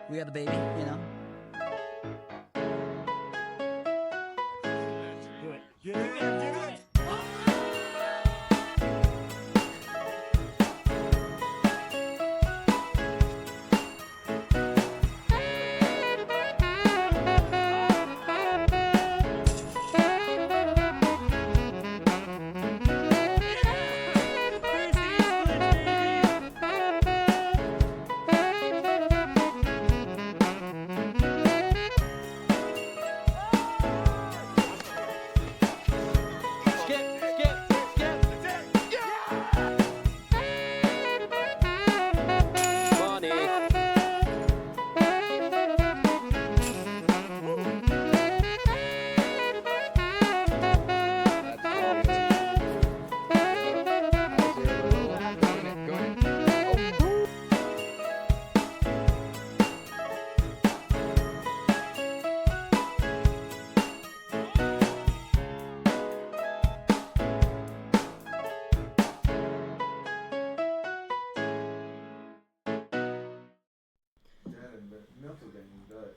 We got the baby, you know.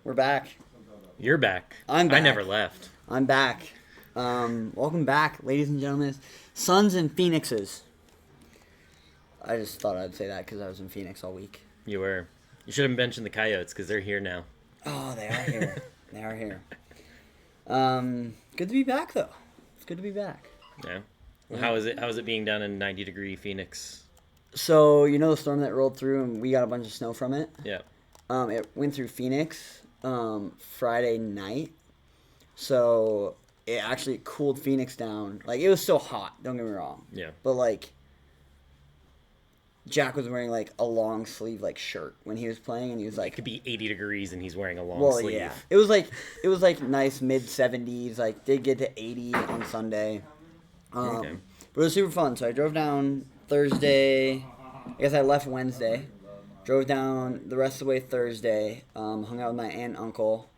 We're back. You're back. I'm back. I never left. I'm back. Welcome back, ladies and gentlemen. Suns and Phoenixes. I just thought I'd say that because I was in Phoenix all week. You were. You should have mentioned the Coyotes because they're here now. Oh, they are here. They are here. Good to be back, though. It's good to be back. Yeah. Well, how is it? How is it being down in 90-degree Phoenix? So, you know the storm that rolled through and we got a bunch of snow from it? Yeah. It went through Phoenix Friday night. So, it actually cooled Phoenix down. Like, it was still hot, don't get me wrong. Yeah. But, like, Jack was wearing, like, a long sleeve, like, shirt when he was playing, and he was It like... could be 80 degrees and he's wearing a long Well, sleeve. yeah. It was like nice mid-70s, like, did get to 80 on Sunday. Okay. But it was super fun. So I drove down Thursday. I guess I left Wednesday. Drove down the rest of the way Thursday. Hung out with my aunt and uncle.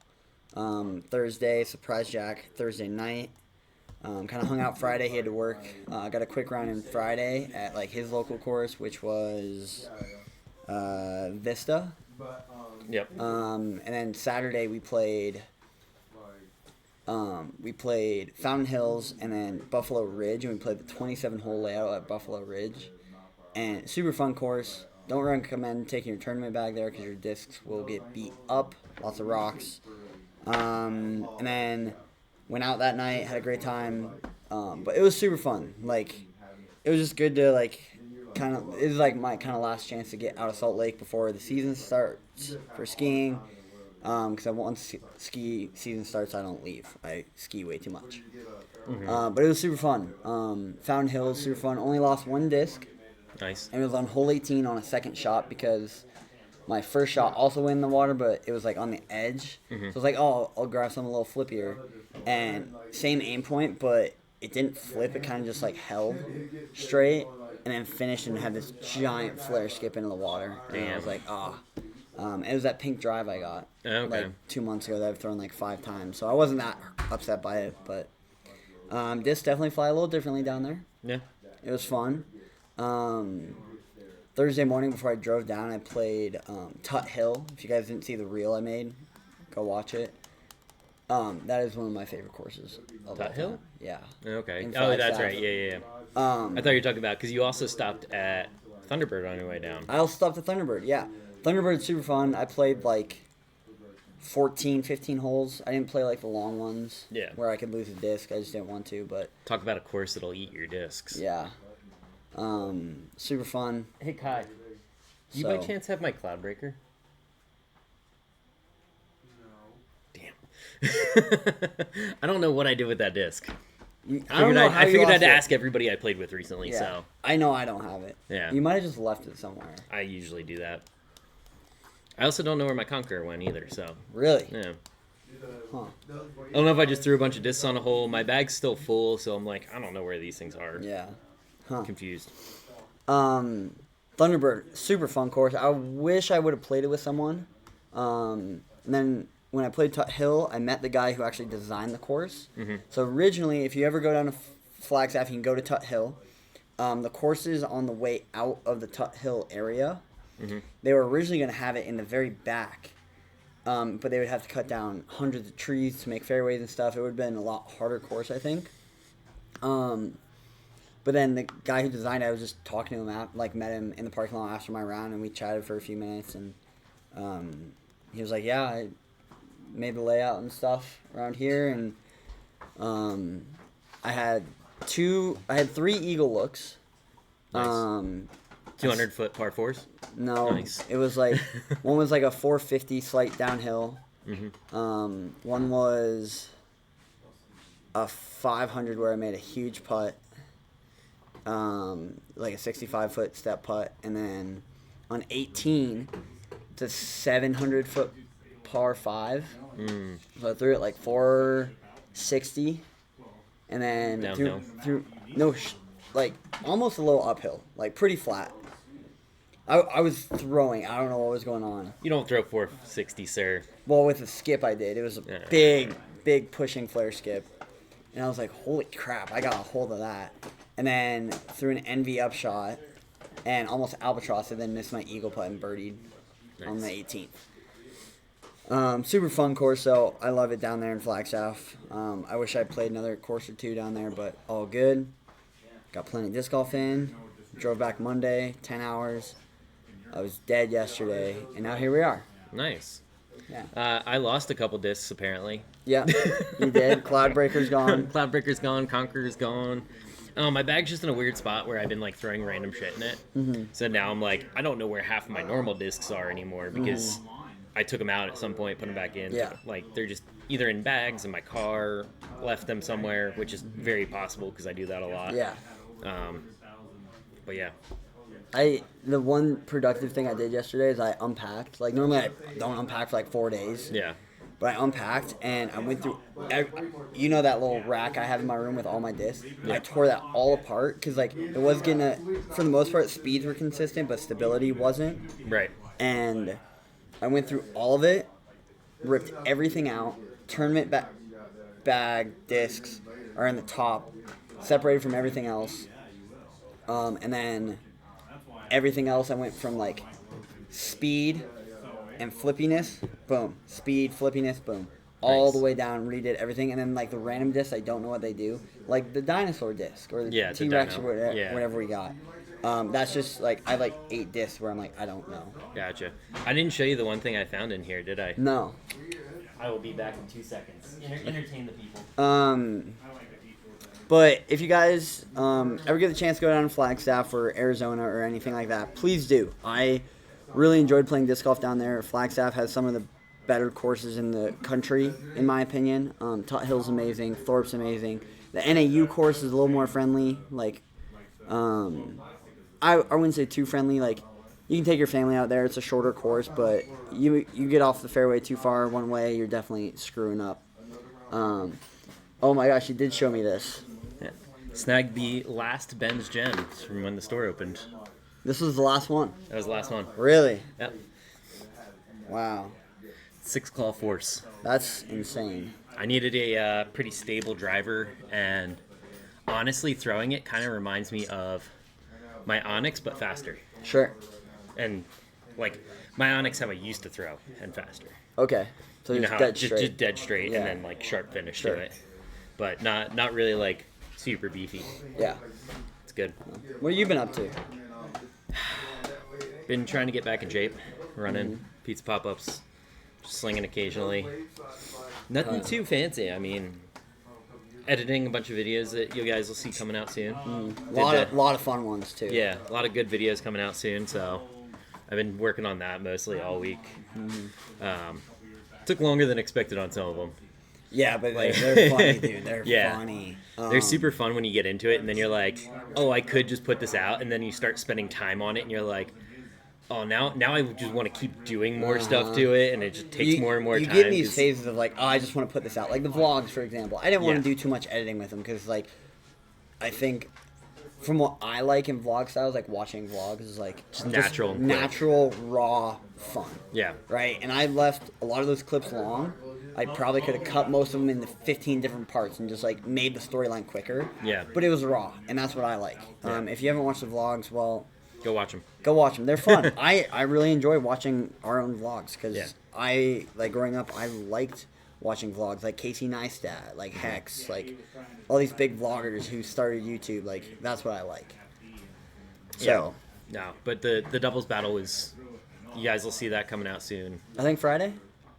Thursday, surprised Jack Thursday night. Kind of hung out Friday. He had to work. Got a quick round in Friday at like his local course, which was Vista. Yep. And then Saturday we played Fountain Hills and then Buffalo Ridge, and we played the 27-hole layout at Buffalo Ridge. And super fun course. Don't recommend taking your tournament bag there because your discs will get beat up. Lots of rocks. And then went out that night, had a great time. But it was super fun. Like, it was just good to, like, it was like my kind of last chance to get out of Salt Lake before the season starts for skiing. Because once ski season starts, I don't leave. I ski way too much. Mm-hmm. But it was super fun. Fountain Hills, super fun. Only lost one disc. Nice. And it was on hole 18 on a second shot because my first shot also went in the water, but it was like on the edge. Mm-hmm. So I was like, oh, I'll grab something a little flippier. And same aim point, but it didn't flip. It kind of just like held straight and then finished and had this giant flare skip into the water. And I was like, ah. It was that pink drive I got Okay. like 2 months ago that I've thrown like 5 times. So I wasn't that upset by it, but discs definitely fly a little differently down there. Yeah. It was fun. Thursday morning before I drove down, I played Tut Hill. If you guys didn't see the reel I made, go watch it. That is one of my favorite courses. Tut Hill? Yeah. Okay. In Oh, that's Flagstaff. right. Yeah. I thought you were talking about because you also stopped at Thunderbird on your way down. I also stopped at Thunderbird, yeah. Thunderbird's super fun. I played like 14, 15 holes. I didn't play like the long ones Yeah. where I could lose a disc. I just didn't want to, but Talk about a course that'll eat your discs. yeah. Super fun. Hey, Kai. Do you by So- chance have my cloud breaker? Damn. I don't know what I did with that disc. I don't know how I you figured lost I'd it. ask everybody I played with recently, Yeah. so I know I don't have it. Yeah. You might have just left it somewhere. I usually do that. I also don't know where my Conqueror went either, so Really? yeah. Huh. I don't know if I just threw a bunch of discs on a hole. My bag's still full, so I'm like, I don't know where these things are. Yeah. Huh. Confused. Thunderbird, super fun course. I wish I would have played it with someone. And then when I played Tut Hill, I met the guy who actually designed the course. Mm-hmm. So originally, if you ever go down to Flagstaff, you can go to Tut Hill. The course is on the way out of the Tut Hill area. Mm-hmm. They were originally going to have it in the very back. but they would have to cut down hundreds of trees to make fairways and stuff. It would have been a lot harder course, I think. But then the guy who designed it, I was just talking to him, met him in the parking lot after my round, and we chatted for a few minutes, and he was like, yeah, I made the layout and stuff around here, and I had 3 eagle looks. Nice. 200-foot par fours? No, Nice. It was like, one was like a 450 slight downhill. One was a 500 where I made a huge putt, like a 65-foot step putt, and then on 18, it's a 700-foot par 5. So I threw it like 460, and then like almost a little uphill, like pretty flat. I was throwing. I don't know what was going on. You don't throw 460, sir. Well, with the skip I did, it was a big pushing flare skip. And I was like, holy crap, I got a hold of that. And then threw an NV upshot and almost albatross, and then missed my eagle putt and birdied on the 18th. Super fun course, though. I love it down there in Flagstaff. I wish I played another course or two down there, but all good. Got plenty of disc golf in. Drove back Monday, 10 hours. I was dead yesterday, and now here we are. Nice. Yeah. I lost a couple discs, apparently. Yeah, you did. Cloudbreaker's gone. Cloudbreaker's gone. Conqueror's gone. My bag's just in a weird spot where I've been like throwing random shit in it. So now I'm like, I don't know where half of my normal discs are anymore because I took them out at some point, put them back in. Yeah. Like they're just either in bags in my car, left them somewhere, which is very possible because I do that a lot. Yeah. But yeah. The one productive thing I did yesterday is I unpacked. Like, normally I don't unpack for like 4 days. Yeah. But I unpacked, and I went through, you know that little rack I have in my room with all my discs? Yeah. I tore that all apart, because, like, it was getting for the most part, speeds were consistent, but stability wasn't. Right. And I went through all of it, ripped everything out, tournament bag discs are in the top, separated from everything else. And then everything else, I went from, like, speed and flippiness, boom. Speed, flippiness, boom. All the way down, redid everything. And then, like, the random discs, I don't know what they do. Like, the dinosaur disc or the T-Rex or whatever we got. That's just, like, I have, like, 8 discs where I'm like, I don't know. Gotcha. I didn't show you the one thing I found in here, did I? No. I will be back in 2 seconds. Entertain the people. But if you guys ever get the chance to go down to Flagstaff or Arizona or anything like that, please do. I really enjoyed playing disc golf down there. Flagstaff has some of the better courses in the country, in my opinion. Tut Hill's amazing. Thorpe's amazing. The NAU course is a little more friendly. Like, I wouldn't say too friendly. Like, you can take your family out there. It's a shorter course, but you get off the fairway too far one way, you're definitely screwing up. Oh my gosh, you did show me this. Yeah. Snagged the last Ben's Gems from when the store opened. This was the last one? That was the last one. Really? Yep. Wow. 6-claw force. That's insane. I needed a pretty stable driver, and honestly, throwing it kind of reminds me of my Onyx, but faster. Sure. And, like, my Onyx, how I used to throw, and faster. Okay. So you know just how dead straight. Just dead straight, Yeah. and then, like, sharp finish Sure. to it. But not really, like, super beefy. Yeah. It's good. What have you been up to? Been trying to get back in shape, running pizza pop-ups, just slinging occasionally. Nothing too fancy. I mean, editing a bunch of videos that you guys will see coming out soon. A lot of fun ones too. Yeah, a lot of good videos coming out soon. So I've been working on that mostly all week. Took longer than expected on some of them. Yeah, but they're funny, dude. They're funny. They're super fun when you get into it, and then you're like, oh, I could just put this out, and then you start spending time on it, and you're like, oh, now I just want to keep doing more stuff to it, and it just takes more and more time. You get in these phases of like, oh, I just want to put this out. Like the vlogs, for example. I didn't want to do too much editing with them because, like, I think from what I like in vlog styles, like watching vlogs is like just natural, raw fun. Yeah. Right? And I left a lot of those clips long. I probably could have cut most of them into 15 different parts and just like made the storyline quicker. Yeah. But it was raw, and that's what I like. Yeah. If you haven't watched the vlogs, well, Go watch them. Go watch them. They're fun. I really enjoy watching our own vlogs because Yeah. I, like, growing up, I liked watching vlogs like Casey Neistat, like Hex, like all these big vloggers who started YouTube. Like, that's what I like. So, No, but the doubles battle is, you guys will see that coming out soon. I think Friday?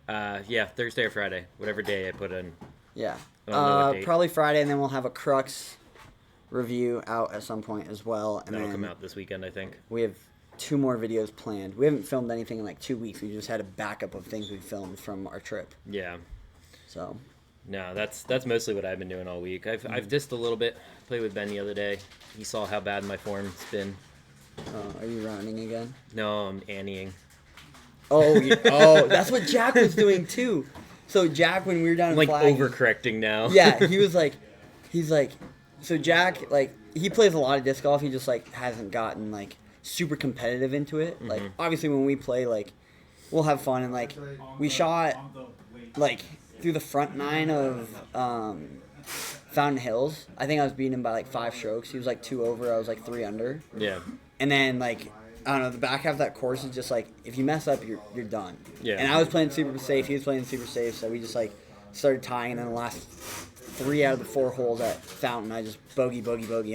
Yeah, Thursday or Friday, whatever day I put in. Yeah. I don't know what date. Probably Friday, and then we'll have a Crux review out at some point as well. And That'll then come out this weekend, I think. we have 2 more videos planned. We haven't filmed anything in like 2 weeks. We just had a backup of things we filmed from our trip. Yeah. So, No, that's mostly what I've been doing all week. I've dissed a little bit. Played with Ben the other day. He saw how bad my form's been. are you rounding again? No, I'm Annieing. Oh, oh, that's what Jack was doing too. So Jack, when we were down I'm in like Flag, overcorrecting now. yeah, he's like, so Jack, like, he plays a lot of disc golf. He just like hasn't gotten like super competitive into it. Like, obviously when we play, like, we'll have fun, and like we shot like through the front 9 of Fountain Hills. I think I was beating him by like 5 strokes. He was like 2 over. I was like 3 under. Yeah. And then, like, I don't know, the back half of that course is just like, if you mess up, you're done. Yeah. And I was playing super safe. He was playing super safe. So we just like started tying. And then the last 3 out of the 4 holes at Fountain, I just bogey.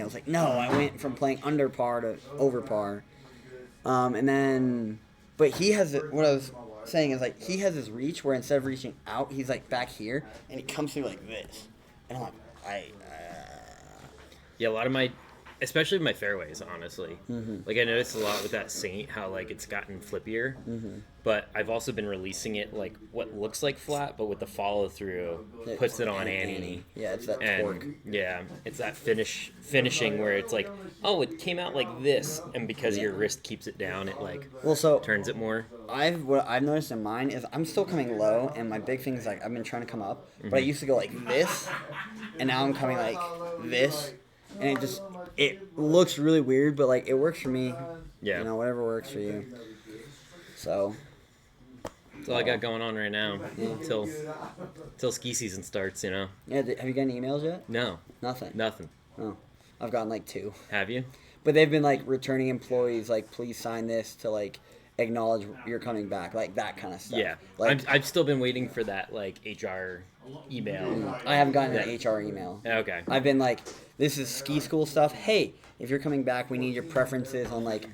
I was like, no, I went from playing under par to over par. And then, but he has what I was saying is like he has his reach where instead of reaching out, he's like back here and he comes through like this. And I'm like, Yeah, a lot of my, especially my fairways, honestly. Mm-hmm. Like I noticed a lot with that Saint how like it's gotten flippier. Mm-hmm. But I've also been releasing it like what looks like flat, but with the follow through, puts it on Annie. Yeah, it's that And torque. yeah, it's that finishing where it's like, oh, it came out like this, and because your wrist keeps it down, it like Well, so turns it more. what I've noticed in mine is I'm still coming low, and my big thing is like I've been trying to come up, but I used to go like this, and now I'm coming like this, and it looks really weird, but like it works for me. Yeah. You know, whatever works for you. So. That's all I got going on right now until ski season starts. You know. Yeah. Have you gotten emails yet? No, Nothing. nothing. Oh, I've gotten like 2. Have you? But they've been like returning employees, like, please sign this to like acknowledge you're coming back, like that kind of stuff. Yeah. Like I've still been waiting for that like HR email. I haven't gotten an HR email. Okay. I've been like, this is ski school stuff. Hey, if you're coming back, we need your preferences on like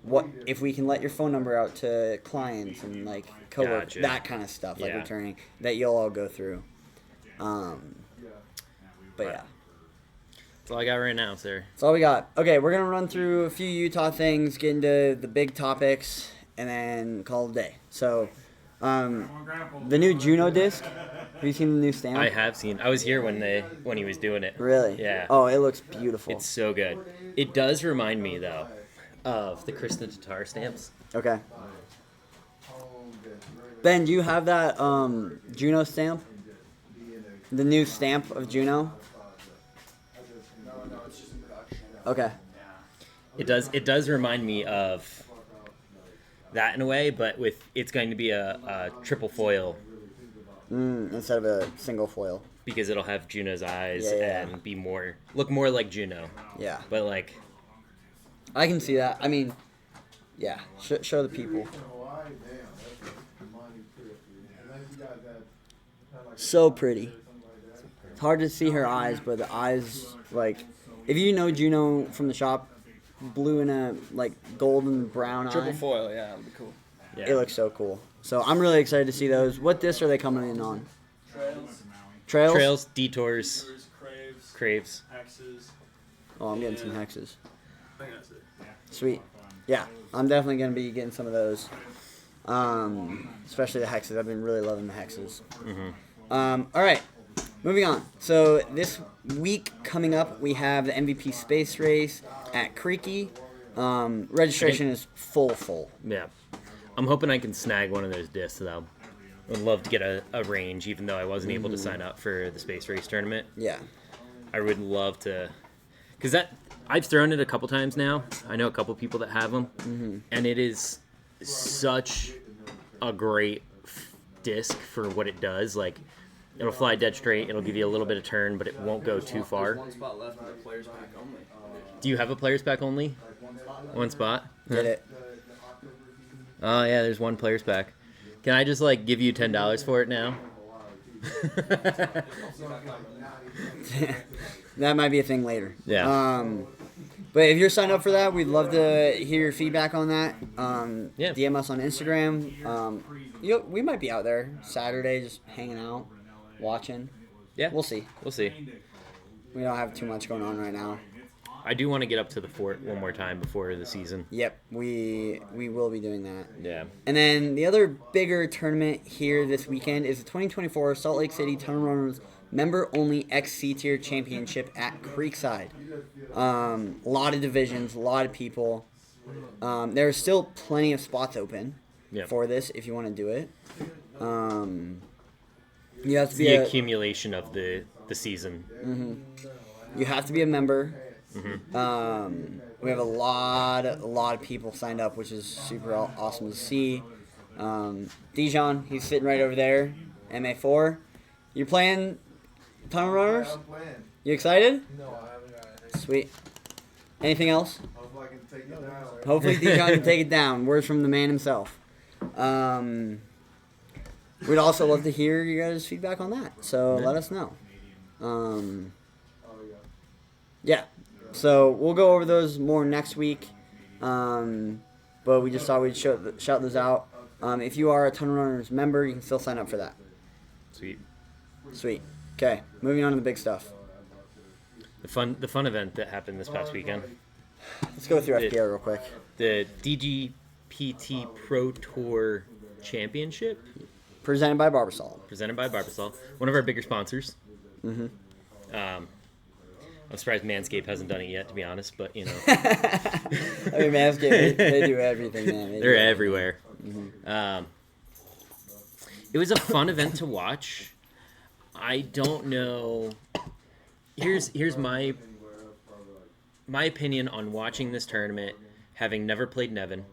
what if we can let your phone number out to clients and like coworkers, Gotcha. that kind of stuff, like Yeah. returning that you'll all go through. But yeah. That's all I got right now, sir. That's all we got. Okay, we're gonna run through a few Utah things, get into the big topics, and then call it a day. So, the new Juno disc. Have you seen the new stamp? I have seen. I was here when he was doing it. Really? Yeah. Oh, it looks beautiful. It's so good. It does remind me though of the Kristen Tatar stamps. Okay. Ben, do you have that Juno stamp? The new stamp of Juno? Okay. It does remind me of that in a way, but it's going to be a triple foil Instead of a single foil. because it'll have Juno's eyes Yeah. and look more like Juno. Yeah. But like, I can see that. I mean, yeah. Show the people. So pretty. It's hard to see her eyes, but the eyes, like, if you know Juno from the shop, blue and a like golden brown Triple eye, foil, yeah, that'd be cool. yeah. it looks so cool. So I'm really excited to see those. What discs are they coming in on? Trails. Trails, detours, Craves, craves. Hexes. Oh, I'm getting some hexes. I think that's it. Sweet. Yeah, I'm definitely gonna be getting some of those. Especially the hexes. I've been really loving the hexes. All right, moving on. So this week coming up, we have the MVP Space Race at Creaky. Registration is full. Yeah. I'm hoping I can snag one of those discs though. I'd love to get a range, even though I wasn't able to sign up for the Space Race tournament. Yeah. I would love to, because I've thrown it a couple times now. I know a couple people that have them, and it is such a great disc for what it does. Like, it'll fly dead straight. It'll give you a little bit of turn, but it won't go too far. One spot left in the players pack only. Do you have a players pack only? One spot. Get it. Oh yeah, there's one player's pack. Can I just like give you $10 for it now? That might be a thing later. Yeah. But if you're signed up for that, we'd love to hear your feedback on that. Yeah. DM us on Instagram. We might be out there Saturday just hanging out, watching. Yeah. We'll see. We'll see. We don't have too much going on right now. I do want to get up to the fort one more time before the season. Yep, we will be doing that. Yeah. And then the other bigger tournament here this weekend is the 2024 Salt Lake City Tunnel Runners Member-Only XC Tier Championship at Creekside. A lot of divisions, a lot of people. There are still plenty of spots open for this if you want to do it. You have to be the accumulation of the season. You have to be a member. We have a lot of people signed up, which is super awesome to see. Dijon, he's sitting right over there. MA4. You playing Tunnel Runners? I'm playing. You excited? No, I haven't got anything. Sweet. Anything else? Hopefully I can take it down. Hopefully Dijon can take it down. Words from the man himself. We'd also love to hear you guys' feedback on that. So let us know. Oh, Yeah. So we'll go over those more next week. But we just thought we'd shout those out. If you are a Tunnel Runners member, you can still sign up for that. Sweet. Okay, moving on to the big stuff. The fun event that happened this past weekend. Let's go through FPO real quick. The DGPT Pro Tour Championship. Presented by Barbasol. Presented by Barbasol. One of our bigger sponsors. I'm surprised Manscaped hasn't done it yet, to be honest, but you know. I mean, Manscaped, they do everything, man. They're everywhere. It was a fun event to watch. I don't know. Here's my opinion on watching this tournament, having never played Nevin.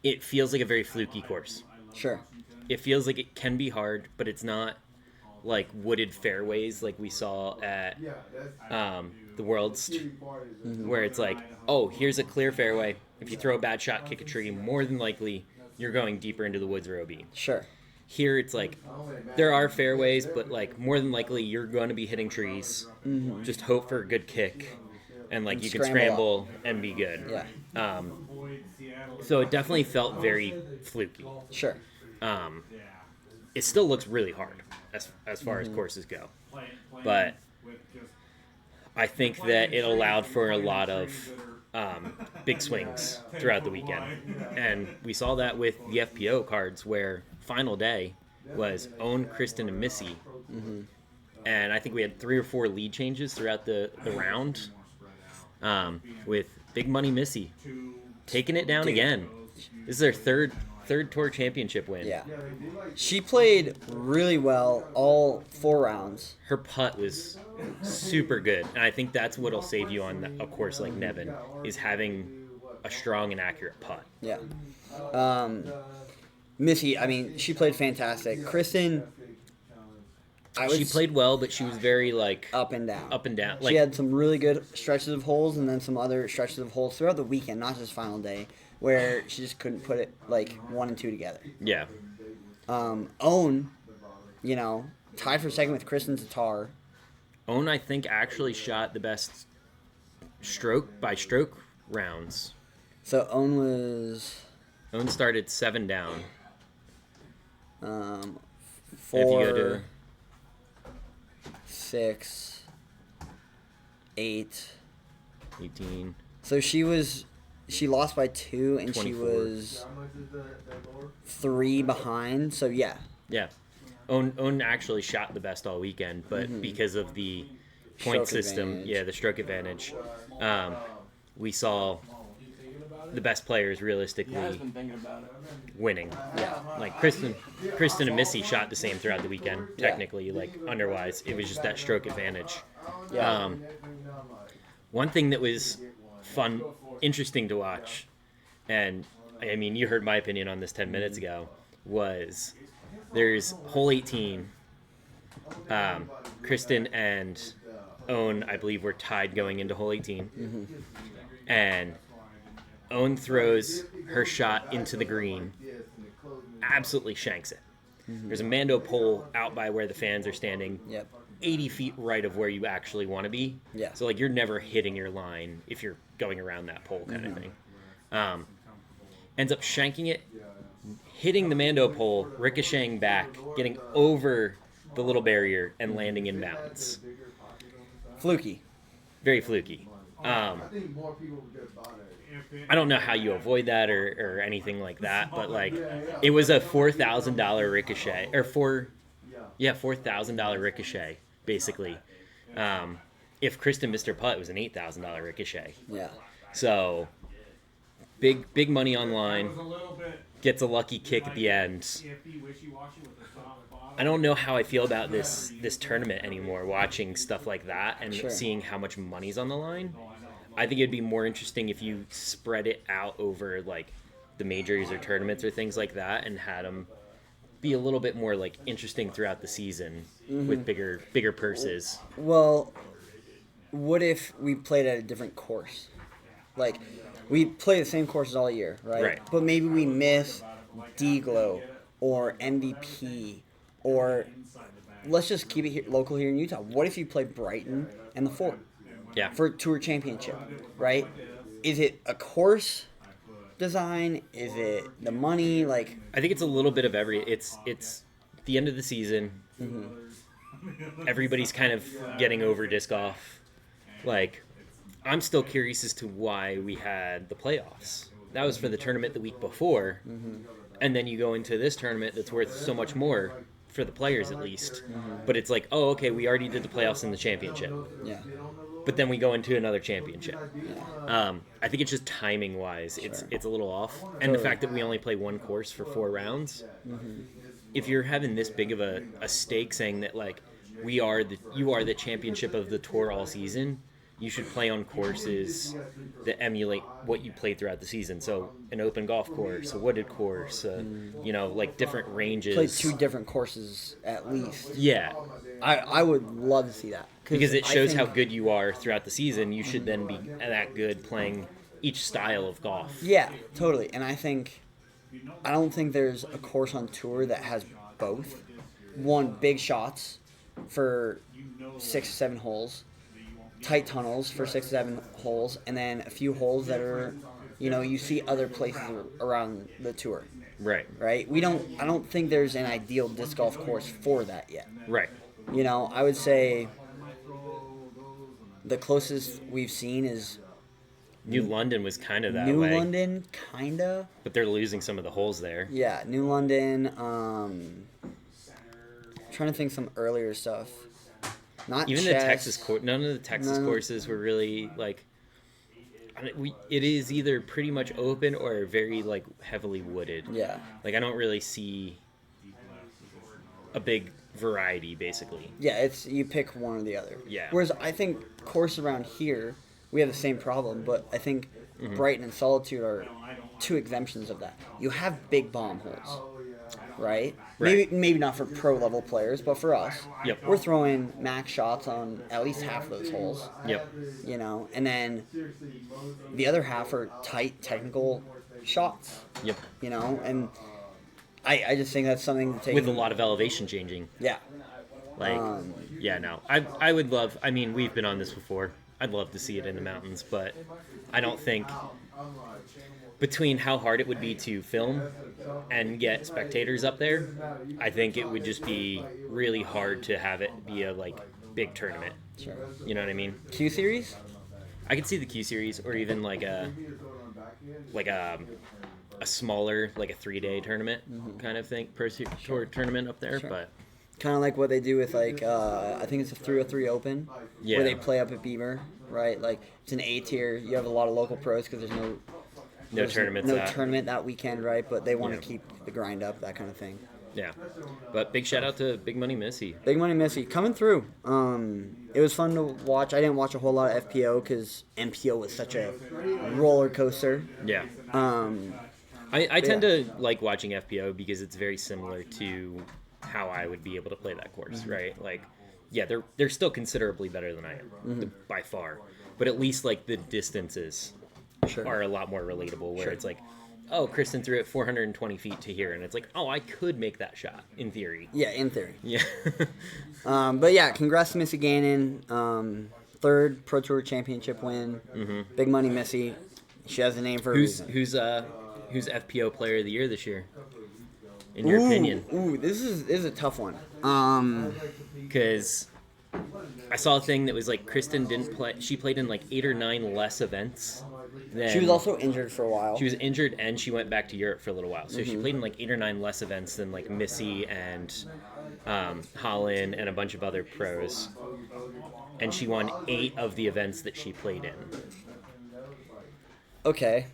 It feels like a very fluky course. Sure. It feels like it can be hard, but it's not like wooded fairways like we saw at the Worlds, where it's like, oh, here's a clear fairway. If you throw a bad shot, kick a tree, more than likely you're going deeper into the woods or OB. Sure. Here it's like there are fairways, but like more than likely you're going to be hitting trees. Just hope for a good kick, and like you can scramble and be good. Yeah. So it definitely felt very fluky. Sure. It still looks really hard as far as courses go, but I think that it allowed for a lot of big swings throughout the weekend, and we saw that with the FPO cards where final day was Own, Kristen, and Missy, and I think we had 3 or 4 lead changes throughout the round, with Big Money Missy taking it down again. This is their third tour championship win. Yeah. She played really well all 4 rounds. Her putt was super good, and I think that's what'll save you on a course like Nevin, is having a strong and accurate putt. Yeah. Missy, I mean, she played fantastic. Kristen, She played well, but she was very like up and down. Like, she had some really good stretches of holes and then some other stretches of holes throughout the weekend, not just final day, where she just couldn't put it like 1 and 2 together. Yeah. Own, tied for second with Kristen Tatar. Own, I think, actually shot the best stroke by stroke rounds. So Own started 7 down. 4, If you go to 6, 8, 18. So she lost by 2 and 24. she was How much is that lower? 3 behind. So yeah. Yeah. Own actually shot the best all weekend, but because of the point Stroke system, advantage. the stroke advantage, we saw the best players realistically winning. Yeah. Like Kristen and Missy shot the same throughout the weekend, technically, like under-wise. It was just that stroke advantage. Yeah. One thing that was fun, interesting to watch, and I mean, you heard my opinion on this 10 minutes ago, was there's hole 18. Kristen and Owen, I believe, were tied going into hole 18. And Owen throws her shot into the green, absolutely shanks it. There's a Mando pole out by where the fans are standing, Yep. 80 feet right of where you actually want to be. Yeah. So, like, you're never hitting your line if you're going around that pole kind of thing. Ends up shanking it, hitting the Mando pole, ricocheting back, getting over the little barrier, and landing in bounds. Fluky. Very fluky. I think more people would get bought it. I don't know how you avoid that or anything like that, but like it was a $4,000 ricochet or $4,000 ricochet basically. If Kristen missed her putt, it was an $8,000 ricochet. Yeah. So big money online. Gets a lucky kick at the end. I don't know how I feel about this tournament anymore. Watching stuff like that and Sure. seeing how much money's on the line. I think it'd be more interesting if you spread it out over like the majors or tournaments or things like that, and had them be a little bit more like interesting throughout the season with bigger purses. Well, what if we played at a different course? Like, we play the same courses all year, right? Right. But maybe we miss D-Glow or MVP or let's just keep it here, local here in Utah. What if you play Brighton and the Fort Yeah. for Tour Championship, right? Is it a course design? Is it the money? Like, I think it's a little bit of it's the end of the season. Everybody's kind of getting over disc golf. Like, I'm still curious as to why we had the playoffs. That was for the tournament the week before, and then you go into this tournament that's worth so much more for the players at least. But it's like, oh, okay, we already did the playoffs and the championship, yeah, but then we go into another championship. I think it's just timing wise, it's a little off, and the fact that we only play one course for 4 rounds. If you're having this big of a stake, saying that like you are the championship of the tour all season, you should play on courses that emulate what you played throughout the season. So an open golf course, a wooded course, like different ranges. play 2 different courses at least. Yeah, I would love to see that because it I shows how think- good you are throughout the season. You should then be that good playing each style of golf. Yeah, totally. And I don't think there's a course on tour that has both. One, big shots for 6 or 7 holes, tight tunnels for 6 or 7 holes, and then a few holes that are, you see other places around the tour, Right, right? I don't think there's an ideal disc golf course for that yet. right. I would say the closest we've seen is New London was kind of that New way, London, kinda. but they're losing some of the holes there. Yeah, New London. Trying to think some earlier stuff. Not Even chess. the Texas none of the Texas None. courses were really like. It is either pretty much open or very like heavily wooded. Yeah, Like I don't really see a big variety, basically. yeah. It's you pick one or the other. Yeah. Whereas I think course around here we have the same problem, but I think Mm-hmm. Brighton and Solitude are 2 exemptions of that. You have big bomb holes, right? Right. Maybe not for pro level players, but for us, Yep. we're throwing max shots on at least half those holes. Yep. And then the other half are tight technical shots. Yep. And I just think that's something to take With a lot of elevation changing. Yeah. Like, yeah, no. I would love. I mean, we've been on this before. I'd love to see it in the mountains, but I don't think between how hard it would be to film and get spectators up there, I think it would just be really hard to have it be a like big tournament. Sure. You know what I mean? Q series? I could see the Q series or even like a smaller like a 3-day tournament kind of thing, pro tour tournament up there, Sure. but Kind of like what they do with I think it's a 303 Open, Yeah. where they play up at Beaver, right? Like it's an A tier. You have a lot of local pros because there's no tournaments. no tournament that weekend, right? But they want to Yeah. keep the grind up, that kind of thing. Yeah, but big shout out to Big Money Missy. Big Money Missy coming through. It was fun to watch. I didn't watch a whole lot of FPO because NPO was such a roller coaster. Yeah. I tend to like watching FPO because it's very similar to how I would be able to play that course, right? Like yeah, they're still considerably better than I am by far. But at least like the distances Sure. are a lot more relatable. Where Sure. it's like, oh, Kristen threw it 420 feet to here, and it's like, oh, I could make that shot in theory. Yeah, in theory. Yeah. But yeah, congrats to Missy Gannon. Third Pro Tour Championship win. Big money Missy. She has a name for a reason. who's FPO Player of the Year this year? In your opinion? Ooh, this is a tough one. Because I saw a thing that was like Kristen didn't play. She played in like 8 or 9 less events. She was also injured for a while. She was injured and she went back to Europe for a little while. So she played in like 8 or 9 less events than like Missy and Holland and a bunch of other pros. And she won 8 of the events that she played in. Okay.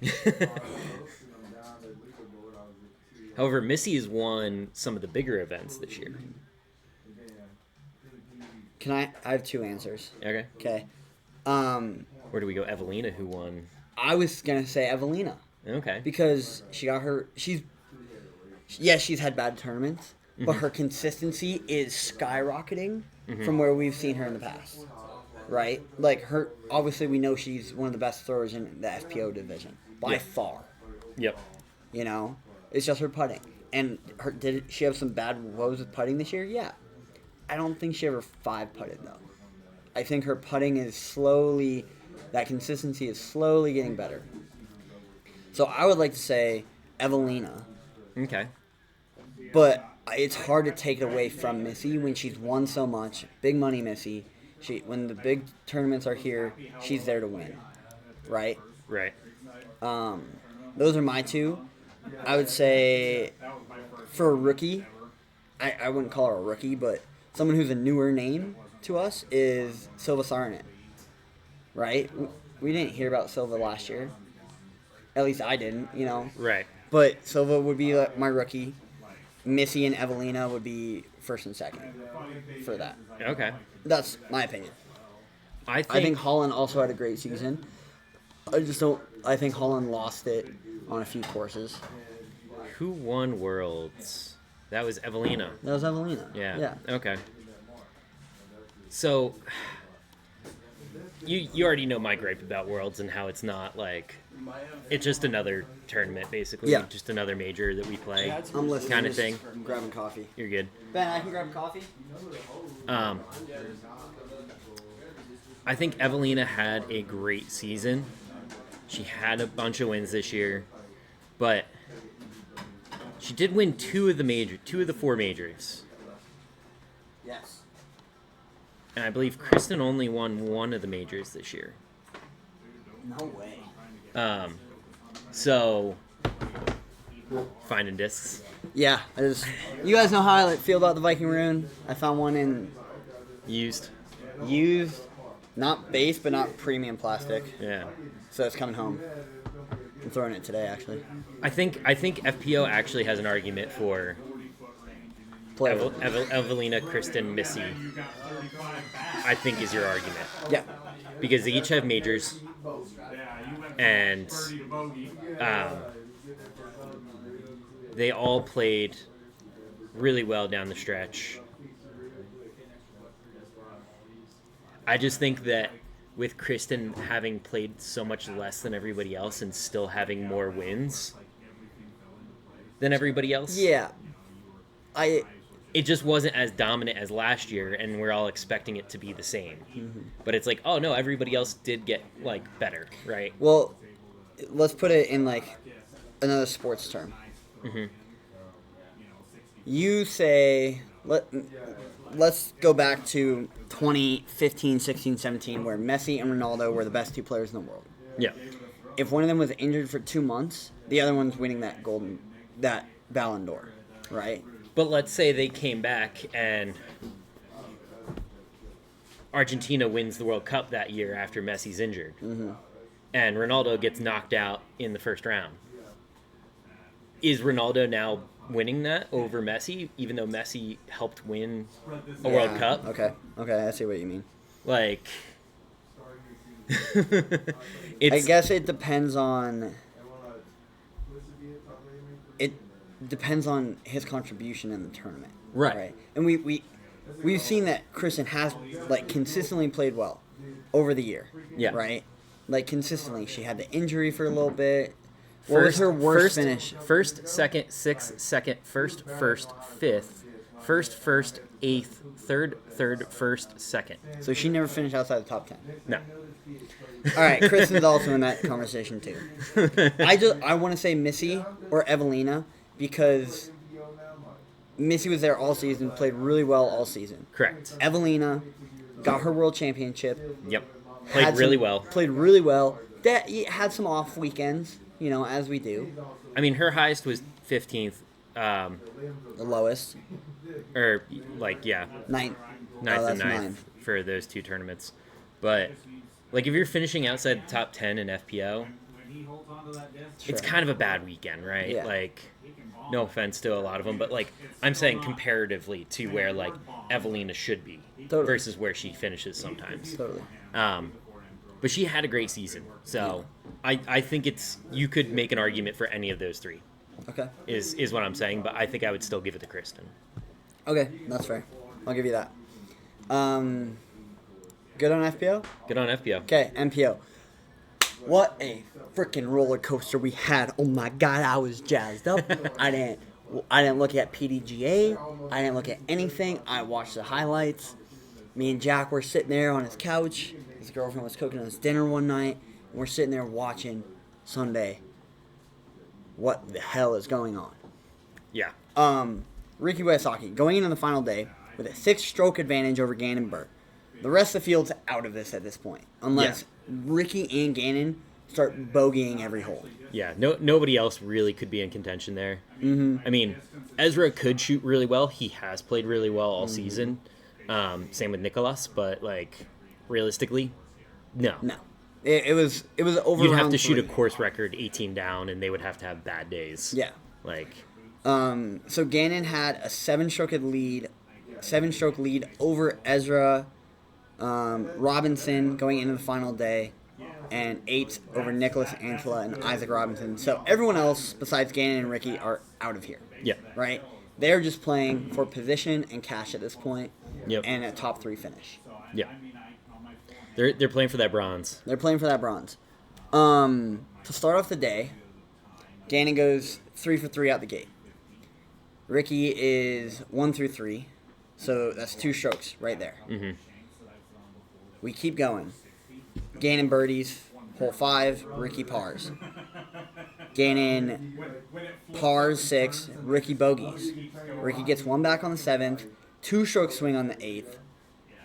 However, Missy has won some of the bigger events this year. Can I have 2 answers. Okay. Okay. Where do we go? Evelina, who won? I was gonna say Evelina Okay. because she got her. She's had bad tournaments, but her consistency is skyrocketing from where we've seen her in the past. Right? Like her. Obviously, we know she's one of the best throwers in the FPO division by far. Yep. You know, it's just her putting. And did she have some bad woes with putting this year? Yeah. I don't think she ever 5 putted though. I think her putting is slowly, that consistency is slowly getting better. So I would like to say Evelina, Okay. but it's hard to take it away from Missy when she's won so much. Big money Missy. When the big tournaments are here, she's there to win, right? Right. Those are my 2. I would say for a rookie, I wouldn't call her a rookie, but someone who's a newer name to us is Silva Sarnet, right? We didn't hear about Silva last year. At least I didn't, you know. Right. But Silva would be my rookie. Missy and Evelina would be first and second for that. Okay. That's my opinion. I I think Holland also had a great season. I think Holland lost it on a few courses. Who won Worlds? That was Evelina. That was Evelina. Yeah. Okay. So, you already know my gripe about Worlds and how it's not like, it's just another tournament basically. Yeah. Just another major that we play. I'm listening. Kind of Just thing. Grabbing coffee. You're good. Ben, I can grab coffee? I think Evelina had a great season. She had a bunch of wins this year, but she did win 2 of the 4 majors. Yes. And I believe Kristen only won 1 of the majors this year. No way. So finding discs. Yeah, you guys know how I feel about the Viking Rune. I found one in Used. used, not base, but not premium plastic. Yeah. So it's coming home. I'm throwing it today, actually. I think FPO actually has an argument for Play it. Evelina, Kristen, Missy. I think is your argument. Yeah. Because they each have majors, and they all played really well down the stretch. I just think that with Kristen having played so much less than everybody else and still having more wins than everybody else, Yeah. it just wasn't as dominant as last year, and we're all expecting it to be the same. But it's like, oh no, everybody else did get like better, right? Well, let's put it in like another sports term. You say let's go back to 2015, 16, 17, where Messi and Ronaldo were the best 2 players in the world. Yeah. If one of them was injured for 2 months, the other one's winning that Ballon d'Or, right? But let's say they came back and Argentina wins the World Cup that year after Messi's injured, and Ronaldo gets knocked out in the first round. Is Ronaldo now winning that over Messi, even though Messi helped win a World Cup? Okay, I see what you mean. Like, I guess it depends on. It depends on his contribution in the tournament. Right. And we we've seen that Kristen has like consistently played well over the year. Yeah. Right. Like consistently, she had the injury for a little bit. What was her worst finish? First, second, sixth, second, first, fifth, first, eighth, third, first, second. So she never finished outside the top 10. No. All right, Kristen's also in that conversation too. I want to say Missy or Evelina because Missy was there all season, played really well all season. Correct. Evelina got her world championship. Yep. Played really well. Played really well. That had some off weekends, as we do. I mean, her highest was 15th, The lowest, or like ninth. ninth and that's ninth for those two tournaments. But like, if you're finishing outside the top 10 in FPO, it's kind of a bad weekend, right? Yeah. Like, no offense to a lot of them, but like, I'm saying comparatively to where like Evelina should be Totally. versus where she finishes sometimes. Totally. But she had a great season, so I think you could make an argument for any of those three. Okay. Is what I'm saying, but I think I would still give it to Kristen. Okay, that's fair. I'll give you that. Good on FPO? Good on FPO. Okay, MPO. What a freaking roller coaster we had. Oh my god, I was jazzed up. I didn't look at PDGA. I didn't look at anything. I watched the highlights. Me and Jack were sitting there on his couch. His girlfriend was cooking us dinner one night. And we're sitting there watching Sunday. What the hell is going on? Yeah. Ricky Wysocki going into the final day with a 6-stroke advantage over Gannon Burr. The rest of the field's out of this at this point, unless Ricky and Gannon start bogeying every hole. Yeah, nobody else really could be in contention there. Mm-hmm. I mean, Ezra could shoot really well. He has played really well all season. Same with Nicholas, but like realistically, no. No, it was over. You'd have round to shoot a 3. course record 18 down, and they would have to have bad days. Yeah. Like, So Gannon had a 7-stroke lead over Ezra Robinson going into the final day, and 8 over Nicholas Antela and Isaac Robinson. So everyone else besides Gannon and Ricky are out of here. yeah, Right? They're just playing for position and cash at this point, Yep. and a top 3 finish. yeah. They're playing for that bronze. They're playing for that bronze. To start off the day, Gannon goes 3 for 3 out the gate. Ricky is 1 through 3, so that's 2 strokes right there. Mm-hmm. We keep going. Gannon birdies, hole 5, Ricky pars. Gannon pars 6, Ricky bogeys. Ricky gets 1 back on the 7th, 2-stroke swing on the 8th.